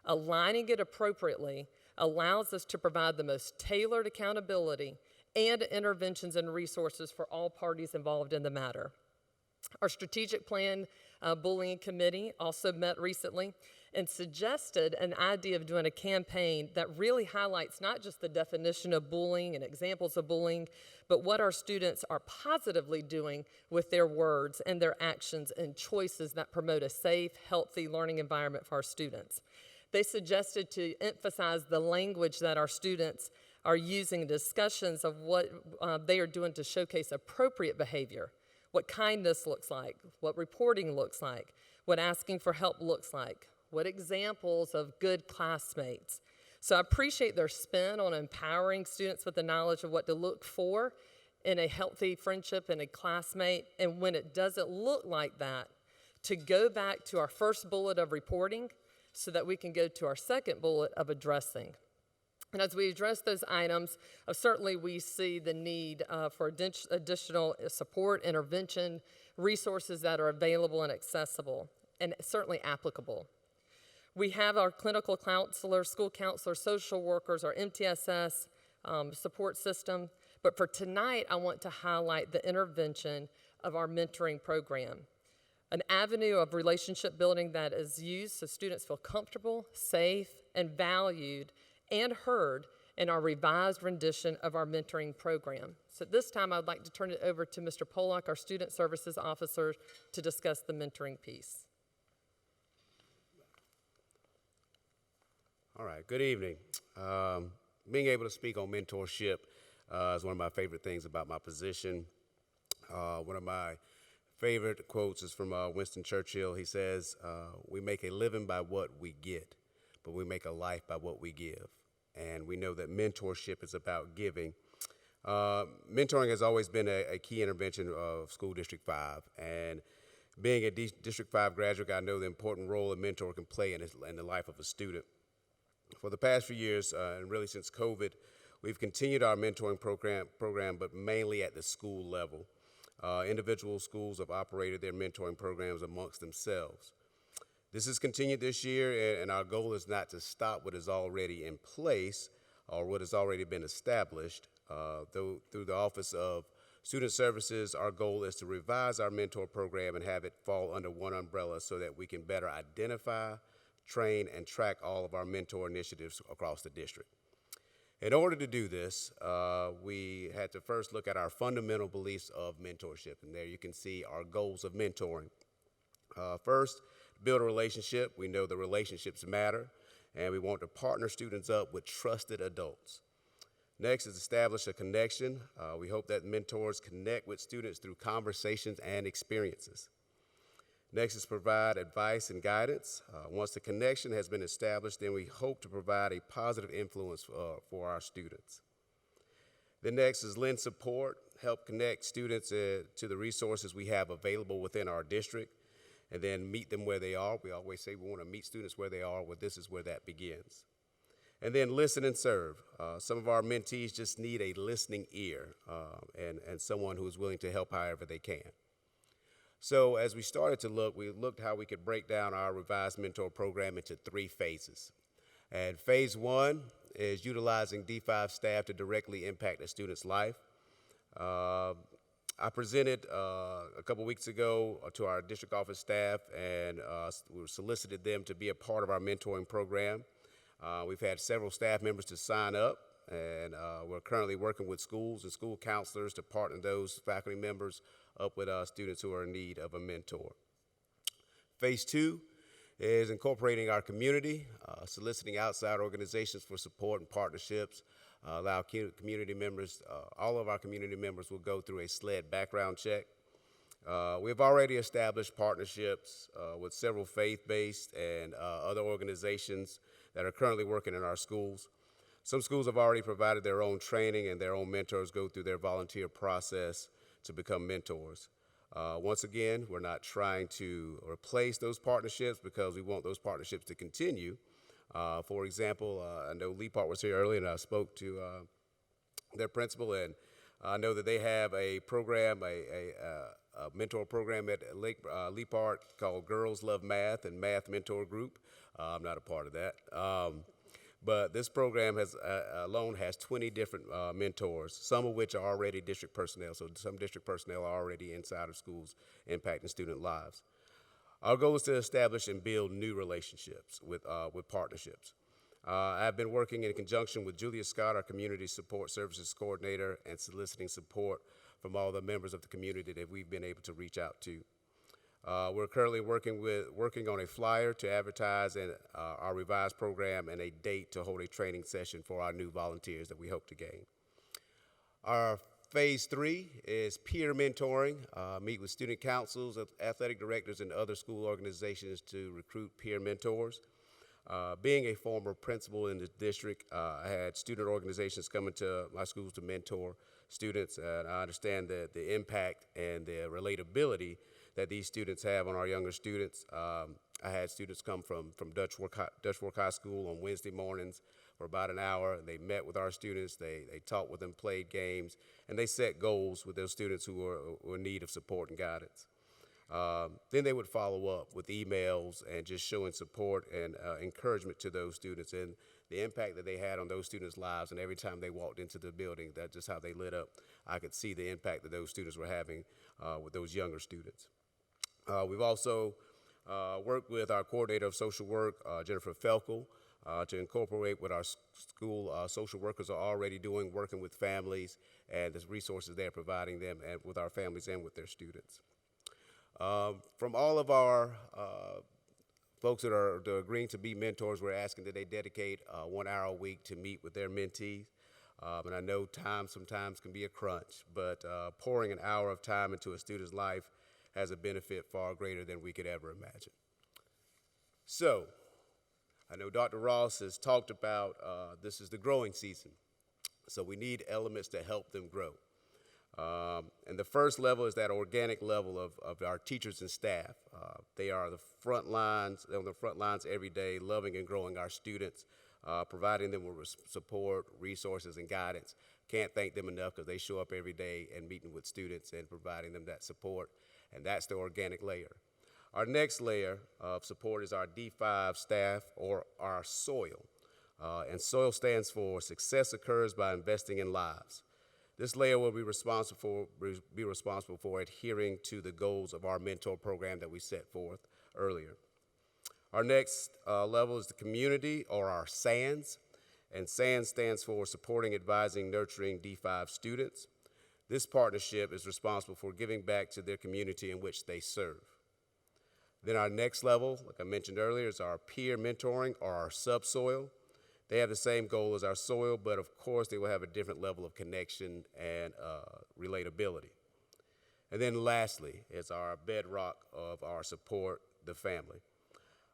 Aligning it appropriately allows us to provide the most tailored accountability and interventions and resources for all parties involved in the matter. Our strategic plan bullying committee also met recently and suggested an idea of doing a campaign that really highlights not just the definition of bullying and examples of bullying, but what our students are positively doing with their words and their actions and choices that promote a safe, healthy learning environment for our students. They suggested to emphasize the language that our students are using in discussions of what they are doing to showcase appropriate behavior, what kindness looks like, what reporting looks like, what asking for help looks like, what examples of good classmates. So I appreciate their spin on empowering students with the knowledge of what to look for in a healthy friendship and a classmate, and when it doesn't look like that, to go back to our first bullet of reporting so that we can go to our second bullet of addressing. And as we address those items, certainly we see the need for additional support, intervention, resources that are available and accessible, and certainly applicable. We have our clinical counselors, school counselors, social workers, our MTSS support system, But for tonight, I want to highlight the intervention of our mentoring program, an avenue of relationship building that is used so students feel comfortable, safe, and valued and heard in our revised rendition of our mentoring program. So at this time, I'd like to turn it over to Mr. Pollock, our Student Services Officer, to discuss the mentoring piece. All right, good evening. Being able to speak on mentorship is one of my favorite things about my position. One of my favorite quotes is from Winston Churchill. He says, "We make a living by what we get, but we make a life by what we give." And we know that mentorship is about giving. Mentoring has always been a key intervention of School District 5. And being a District 5 graduate, I know the important role a mentor can play in the life of a student. For the past few years, and really since COVID, we've continued our mentoring program, but mainly at the school level. Individual schools have operated their mentoring programs amongst themselves. This has continued this year, and our goal is not to stop what is already in place or what has already been established. Through the Office of Student Services, our goal is to revise our mentor program and have it fall under one umbrella so that we can better identify, train, and track all of our mentor initiatives across the district. In order to do this, we had to first look at our fundamental beliefs of mentorship, and there you can see our goals of mentoring. First, build a relationship. We know the relationships matter, and we want to partner students up with trusted adults. Next is establish a connection. We hope that mentors connect with students through conversations and experiences. Next is provide advice and guidance. Once the connection has been established, then we hope to provide a positive influence for our students. The next is lend support, help connect students to the resources we have available within our district, and then meet them where they are. We always say we want to meet students where they are. Well, this is where that begins. And then listen and serve. Some of our mentees just need a listening ear and someone who is willing to help however they can. So as we started to look, we looked how we could break down our revised mentor program into 3 phases. And phase 1 is utilizing D5 staff to directly impact a student's life. I presented a couple weeks ago to our district office staff, and we solicited them to be a part of our mentoring program. We've had several staff members to sign up, and we're currently working with schools and school counselors to partner those faculty members up with students who are in need of a mentor. Phase 2 is incorporating our community, soliciting outside organizations for support and partnerships. Allow community members, all of our community members will go through a SLED background check. We've already established partnerships with several faith-based and other organizations that are currently working in our schools. Some schools have already provided their own training, and their own mentors go through their volunteer process to become mentors. Once again, we're not trying to replace those partnerships because we want those partnerships to continue. For example, I know Lee Park was here earlier, and I spoke to their principal, and I know that they have a program, a mentor program at Lee Park called Girls Love Math and Math Mentor Group. I'm not a part of that. But this program alone has 20 different mentors, some of which are already district personnel. So some district personnel are already inside of schools impacting student lives. Our goal is to establish and build new relationships with partnerships. I've been working in conjunction with Julia Scott, our Community Support Services Coordinator, and soliciting support from all the members of the community that we've been able to reach out to. We're currently working on a flyer to advertise our revised program and a date to hold a training session for our new volunteers that we hope to gain. Our phase 3 is peer mentoring. Meet with student councils, athletic directors, and other school organizations to recruit peer mentors. Being a former principal in the district, I had student organizations come into my schools to mentor students, and I understand the impact and the relatability that these students have on our younger students. I had students come from Dutch Fork High School on Wednesday mornings for about an hour. They met with our students, they talked with them, played games, and they set goals with those students who were in need of support and guidance. Then they would follow up with emails and just showing support and encouragement to those students and the impact that they had on those students' lives. And every time they walked into the building, that's just how they lit up. I could see the impact that those students were having with those younger students. We've also worked with our coordinator of social work, Jennifer Felkel, to incorporate what our school social workers are already doing, working with families and the resources they're providing them and with our families and with their students. From all of our folks that are agreeing to be mentors, we're asking that they dedicate 1 hour a week to meet with their mentees. And I know time sometimes can be a crunch, but pouring an hour of time into a student's life has a benefit far greater than we could ever imagine. So, I know Dr. Ross has talked about this is the growing season, so we need elements to help them grow. And the first level is that organic level of our teachers and staff. They are the front lines, on the front lines every day, loving and growing our students, providing them with support, resources, and guidance. Can't thank them enough because they show up every day and meeting with students and providing them that support, and that's the organic layer. Our next layer of support is our D5 staff, or our SOIL. And SOIL stands for Success Occurs by Investing in Lives. This layer will be responsible for adhering to the goals of our mentor program that we set forth earlier. Our next level is the community, or our SANS, and SANS stands for Supporting, Advising, Nurturing D5 Students. This partnership is responsible for giving back to their community in which they serve. Then our next level, like I mentioned earlier, is our peer mentoring, or our subsoil. They have the same goal as our soil, but of course they will have a different level of connection and relatability. And then lastly is our bedrock of our support, the family.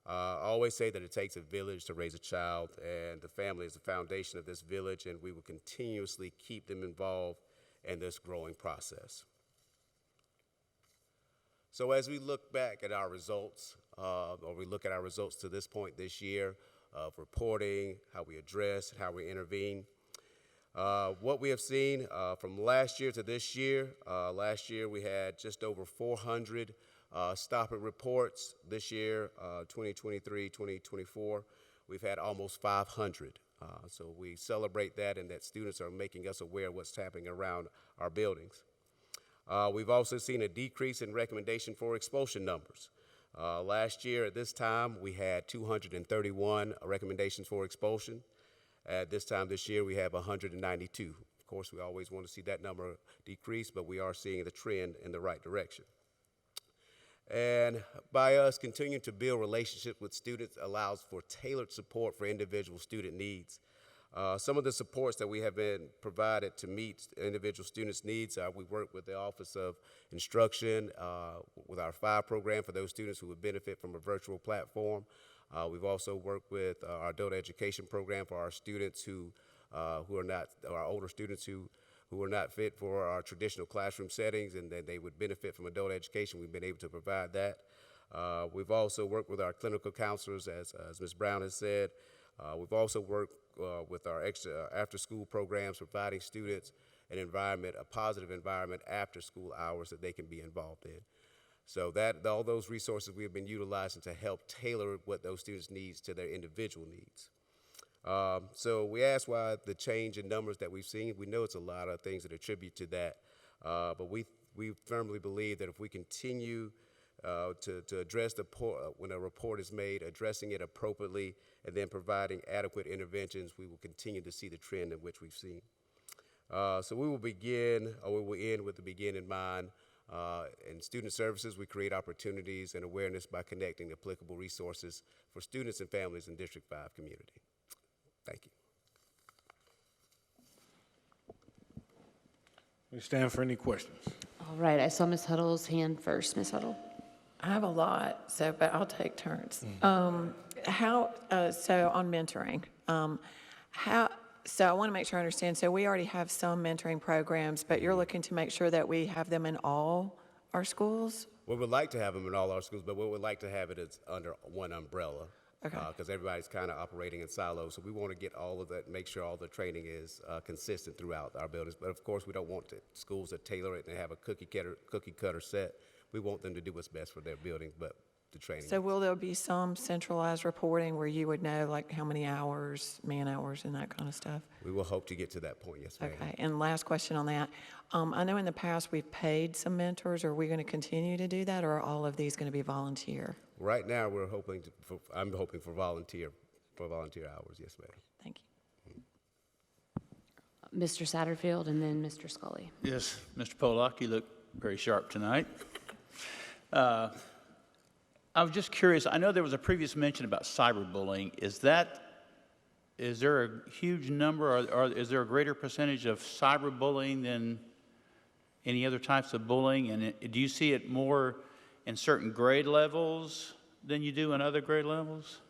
I always say that it takes a village to raise a child, and the family is the foundation of this village, and we will continuously keep them involved in this growing process. So as we look back at our results, or we look at our results to this point this year, of reporting, how we address, how we intervene. What we have seen from last year to this year, last year we had just over 400 stop-it reports. This year, 2023, 2024, we've had almost 500. So we celebrate that, and that students are making us aware of what's happening around our buildings. We've also seen a decrease in recommendation for expulsion numbers. Last year at this time, we had 231 recommendations for expulsion. At this time this year, we have 192. Of course, we always want to see that number decrease, but we are seeing the trend in the right direction. And by us continuing to build relationships with students allows for tailored support for individual student needs. Some of the supports that we have been provided to meet individual students' needs, we work with the Office of Instruction with our 5 program for those students who would benefit from a virtual platform. We've also worked with our adult education program for our students who are not, our older students who are not fit for our traditional classroom settings, and then they would benefit from adult education. We've been able to provide that. We've also worked with our clinical counselors, as Ms. Brown has said. We've also worked with our extra after-school programs, providing students an environment, a positive environment after school hours that they can be involved in. So that all those resources we have been utilizing to help tailor what those students' needs to their individual needs. So we asked why the change in numbers that we've seen. We know it's a lot of things that attribute to that, but we firmly believe that if we continue to address when a report is made, addressing it appropriately, and then providing adequate interventions, we will continue to see the trend in which we've seen. So we will begin, or we will end with the begin in mind. In student services, we create opportunities and awareness by connecting applicable resources for students and families in District 5 community. Thank you. We stand for any questions. All right, I saw Ms. Huddle's hand first. Ms. Huddle. I have a lot, but I'll take turns. So on mentoring, so I want to make sure I understand. So we already have some mentoring programs, but you're looking to make sure that we have them in all our schools? We would like to have them in all our schools, but we would like to have it as under one umbrella. Okay. Because everybody's kind of operating in silos. So we want to get all of that, make sure all the training is consistent throughout our buildings. But of course, we don't want schools that tailor it and have a cookie cutter set. we want them to do what's best for their building, but the training. So will there be some centralized reporting where you would know like how many hours, man hours and that kind of stuff? We will hope to get to that point, yes, ma'am. Okay, and last question on that. I know in the past we've paid some mentors. Are we going to continue to do that, or are all of these going to be volunteer? Right now, I'm hoping for volunteer hours, yes, ma'am. Thank you. Mr. Satterfield and then Mr. Scully. Yes, Mr. Pollock, you look very sharp tonight. I was just curious, I know there was a previous mention about cyberbullying. Is there a huge number, or is there a greater percentage of cyberbullying than any other types of bullying? And do you see it more in certain grade levels than you do in other grade levels?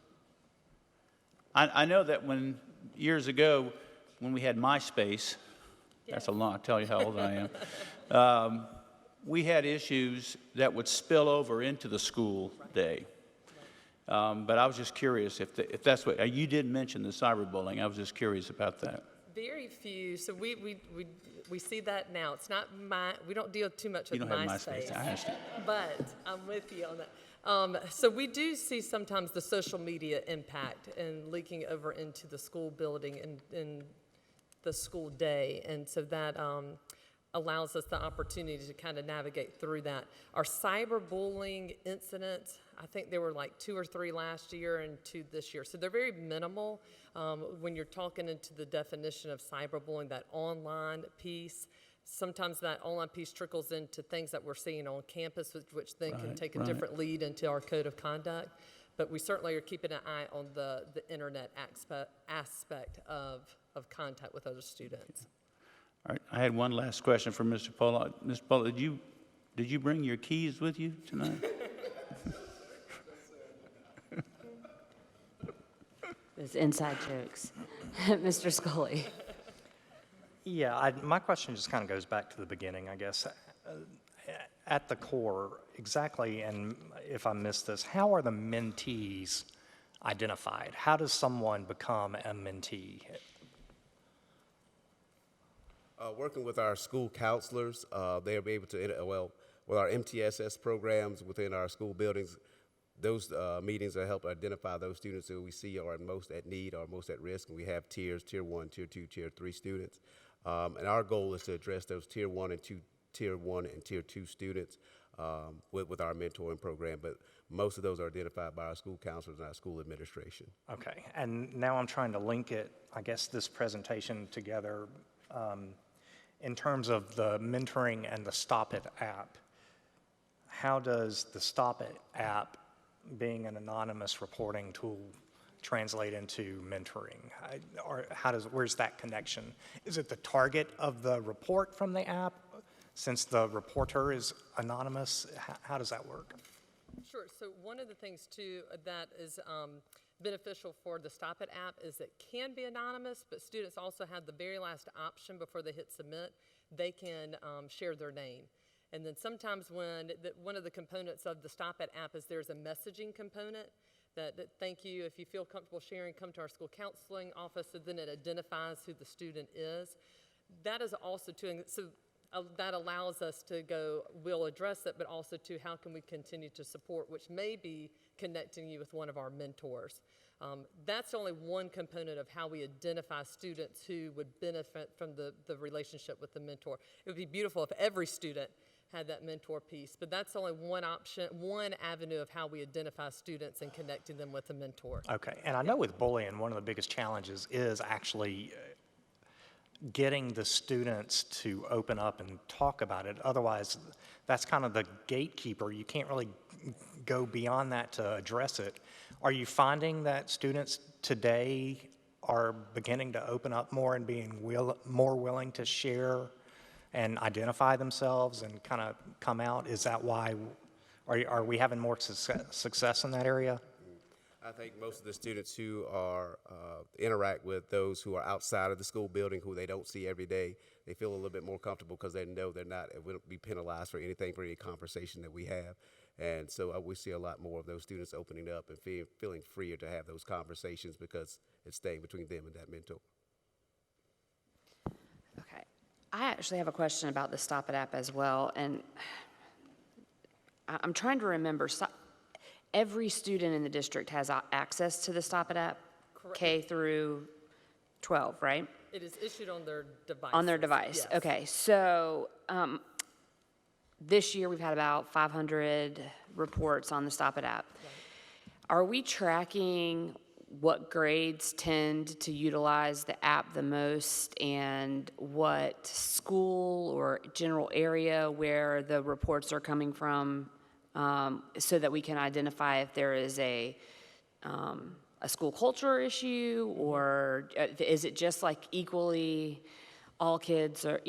I know that years ago, when we had MySpace, that's a long, I'll tell you how old I am, we had issues that would spill over into the school day. But I was just curious if that's what, you did mention the cyberbullying. I was just curious about that. Very few. So we see that now. It's not we don't deal too much with You don't have MySpace. MySpace, I understand. But I'm with you on that. So we do see sometimes the social media impact and leaking over into the school building and the school day. And so that allows us the opportunity to kind of navigate through that. Our cyberbullying incidents, I think there were like 2 or 3 last year and 2 this year. So they're very minimal. When you're talking into the definition of cyberbullying, that online piece, sometimes that online piece trickles into things that we're seeing on campus, which then can take a different lead into our code of conduct. But we certainly are keeping an eye on the internet aspect of contact with other students. All right, I had one last question for Mr. Pollock. Mr. Pollock, did you bring your keys with you tonight? It's inside jokes. Mr. Scully. Yeah, my question just kind of goes back to the beginning, I guess. At the core, exactly, and if I missed this, how are the mentees identified? How does someone become a mentee? Working with our school counselors, they'll be able to, with our MTSS programs within our school buildings, those meetings will help identify those students who we see are most at need or most at risk. And we have tiers, tier 1, tier 2, tier 3 students. And our goal is to address those tier 1 and tier 2 students with our mentoring program. But most of those are identified by our school counselors and our school administration. Okay, and now I'm trying to link it, I guess, this presentation together in terms of the mentoring and the Stop It app. How does the Stop It app, being an anonymous reporting tool, translate into mentoring? Or where's that connection? Is it the target of the report from the app, since the reporter is anonymous? How does that work? Sure. So one of the things, too, that is beneficial for the Stop It app is it can be anonymous, but students also have the very last option before they hit submit. They can share their name. And then sometimes one of the components of the Stop It app is there's a messaging component that thank you, if you feel comfortable sharing, come to our school counseling office, and then it identifies who the student is. That is also that allows us to go, we'll address it, but also to how can we continue to support, which may be connecting you with one of our mentors. That's only one component of how we identify students who would benefit from the relationship with the mentor. It would be beautiful if every student had that mentor piece, but that's only one option, one avenue of how we identify students and connecting them with a mentor. Okay, and I know with bullying, one of the biggest challenges is actually getting the students to open up and talk about it. Otherwise, that's kind of the gatekeeper. You can't really go beyond that to address it. Are you finding that students today are beginning to open up more and being more willing to share and identify themselves and kind of come out? Is that why, are we having more success in that area? I think most of the students who are interact with those who are outside of the school building, who they don't see every day, they feel a little bit more comfortable because they know it wouldn't be penalized for anything, for any conversation that we have. And so we see a lot more of those students opening up and feeling freer to have those conversations because it's staying between them and that mentor. Okay. I actually have a question about the Stop It app as well. And I'm trying to remember, every student in the district has access to the Stop It app, Correct. K through 12, right? It is issued on their device. On their device, Yes. okay. So this year, we've had about 500 reports on the Stop It app. Are we tracking what grades tend to utilize the app the most and what school or general area where the reports are coming from, so that we can identify if there is a school culture issue, or is it just like equally all kids, or,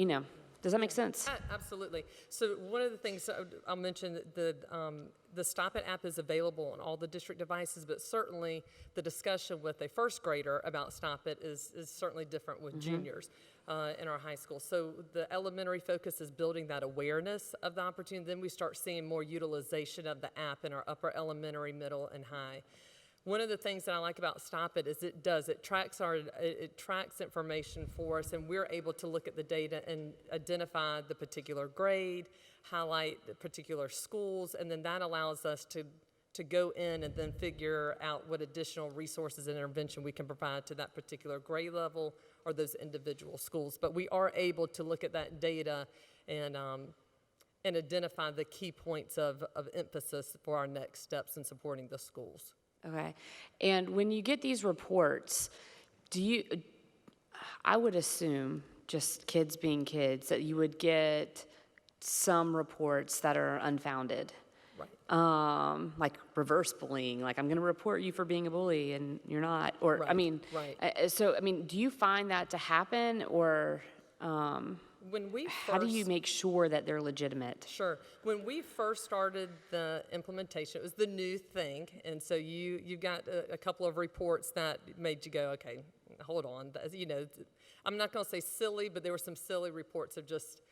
does that make sense? Absolutely. So one of the things I'll mention, the Stop It app is available on all the district devices, but certainly the discussion with a first grader about Stop It is certainly different with juniors in our high school. So the elementary focus is building that awareness of the opportunity. Then we start seeing more utilization of the app in our upper elementary, middle, and high. One of the things that I like about Stop It is it tracks information for us, and we're able to look at the data and identify the particular grade, highlight the particular schools, and then that allows us to go in and then figure out what additional resources and intervention we can provide to that particular grade level or those individual schools. But we are able to look at that data and identify the key points of emphasis for our next steps in supporting the schools. Okay. And when you get these reports, I would assume, just kids being kids, that you would get some reports that are unfounded. Right. Like reverse bullying, like I'm going to report you for being a bully and you're not. Or, Right, right. Do you find that to happen, or When we how do you make sure that they're legitimate? Sure. When we first started the implementation, it was the new thing, and so you got a couple of reports that made you go, okay, hold on. I'm not going to say silly, but there were some silly reports of just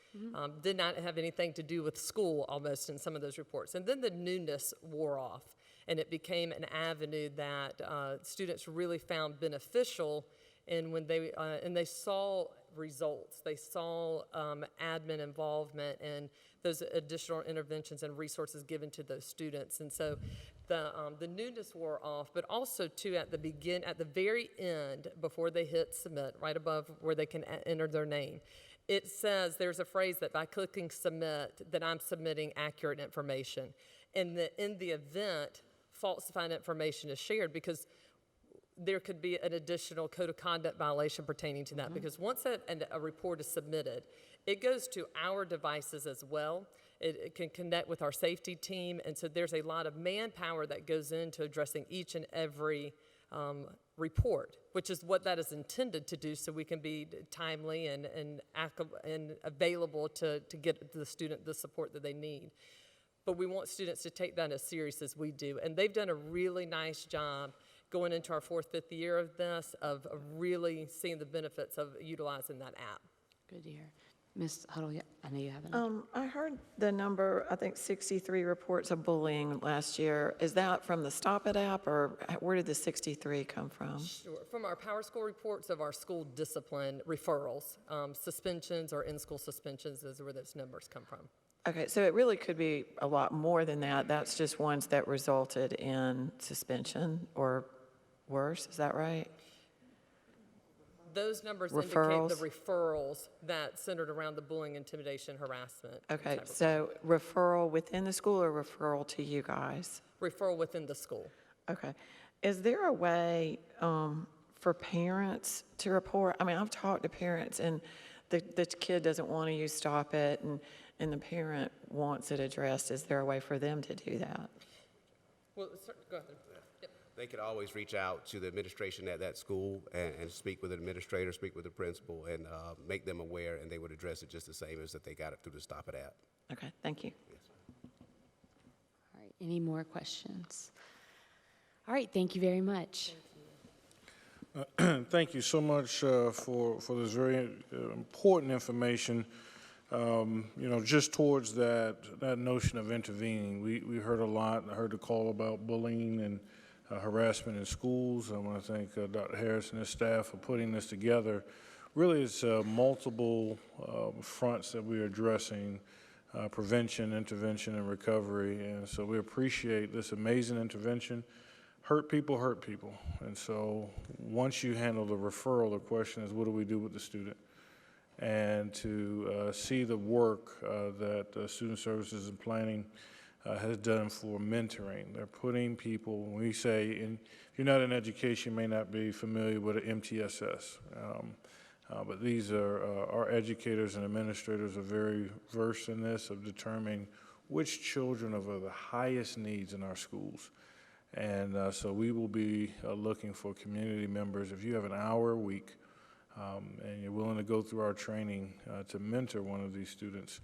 did not have anything to do with school almost in some of those reports. And then the newness wore off, and it became an avenue that students really found beneficial. And when they saw results, they saw admin involvement and those additional interventions and resources given to those students. And so the newness wore off, but also too at the very end, before they hit submit, right above where they can enter their name, it says, there's a phrase that by clicking submit, that I'm submitting accurate information. And in the event, falsified information is shared, because there could be an additional code of conduct violation pertaining to that, because once a report is submitted, it goes to our devices as well. It can connect with our safety team, and so there's a lot of manpower that goes into addressing each and every report, which is what that is intended to do, so we can be timely and available to get the student the support that they need. But we want students to take that as serious as we do, and they've done a really nice job going into our 4th, 5th year of this, of really seeing the benefits of utilizing that app. Good to hear. Ms. Huddle, I know you have it. I heard the number, I think 63 reports of bullying last year. Is that from the Stop It app, or where did the 63 come from? Sure. From our Power School reports of our school discipline referrals, suspensions or in-school suspensions is where those numbers come from. Okay, so it really could be a lot more than that. That's just ones that resulted in suspension or worse, is that right? Those numbers Referrals? indicate the referrals that centered around the bullying, intimidation, harassment. Okay, type of so referral within the school or referral to you guys? referral within the school. Okay. Is there a way for parents to report? I mean, I've talked to parents, and the kid doesn't want to use Stop It, and the parent wants it addressed. Is there a way for them to do that? Well, go ahead. Yep. They could always reach out to the administration at that school and speak with an administrator, speak with the principal, and make them aware, and they would address it just the same as if they got it through the Stop It app. Okay, thank you. All right, any more questions? All right, thank you very much. Thank you so much for this very important information. Just towards that notion of intervening, we heard a lot. I heard the call about bullying and harassment in schools. I want to thank Dr. Harris and his staff for putting this together. Really, it's multiple fronts that we are addressing prevention, intervention, and recovery. And so we appreciate this amazing intervention. Hurt people hurt people. And so once you handle the referral, the question is, what do we do with the student? And to see the work that Student Services and Planning has done for mentoring. They're putting people, when we say, if you're not in education, you may not be familiar with an MTSS. But these are, our educators and administrators are very versed in this, of determining which children are the highest needs in our schools. And so we will be looking for community members. If you have an hour a week and you're willing to go through our training to mentor one of these students,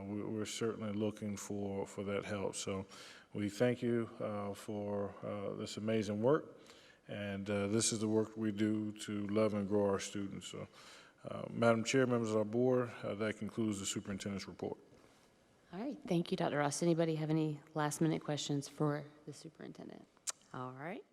we're certainly looking for that help. So we thank you for this amazing work. And this is the work we do to love and grow our students. So, Madam Chair, members of our board, that concludes the superintendent's report. All right, thank you, Dr. Ross. Anybody have any last-minute questions for the superintendent? All right.